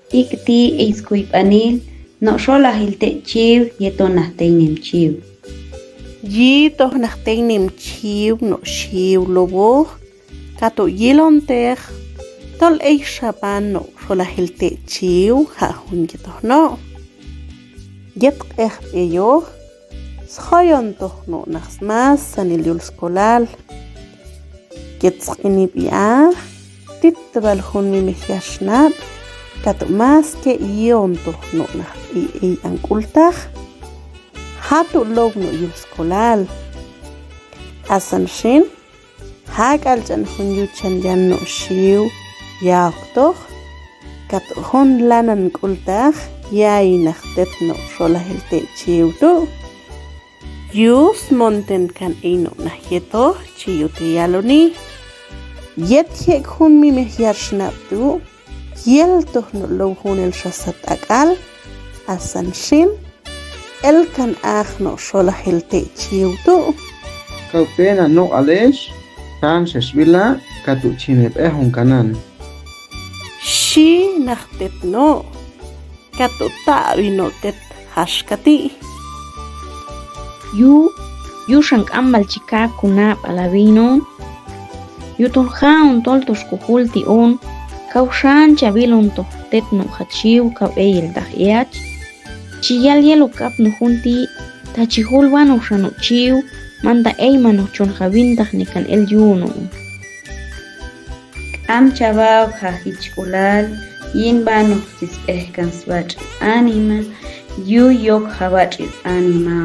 Ik'ti skuyb'anil no xoollajil chiiw yetoj teynem chiiw. Yetoj teynem chiiw no chiiw lobo kato yilontej tol xaban no xoollajil chiiw jajun yetoj no. Yetqej b'eyoj sjoyontoj no nasmas sanil skolal. Yetzqini b'iaj titbal jun mimejyaxnab kato mas que yontoj no naj ankultaj hatu log no yulskolal asan shin hakal chan jun yuchan yan no chiiw yaqtoj kato jun lanan kultaj yay najtet no xoollajil chiiw tu yus monten kan no najyetoj chiiw tiyaloni yetjek jun mimejyaxnab tu yeltoj no low jun el xasat akal asan shin el kan aj no xoollajil chiiw tu Kaupena no alesh kan sheshvila katu chinep ehun kanan. Shi najtet no katu tabi no tet hashkati. Yu shank'amal chikap kunab alavinon yutoljaun toltos kujulti on kaushan chavilon toj tet no hachiw kabeyel taj iach chiyal yelo kap no junti tachihulwan oxano chiiw manda eyman ochon javintaj nikan el yuno am chabaw jajichkulal yinban tis ehkan swach anima yu yok jabach anima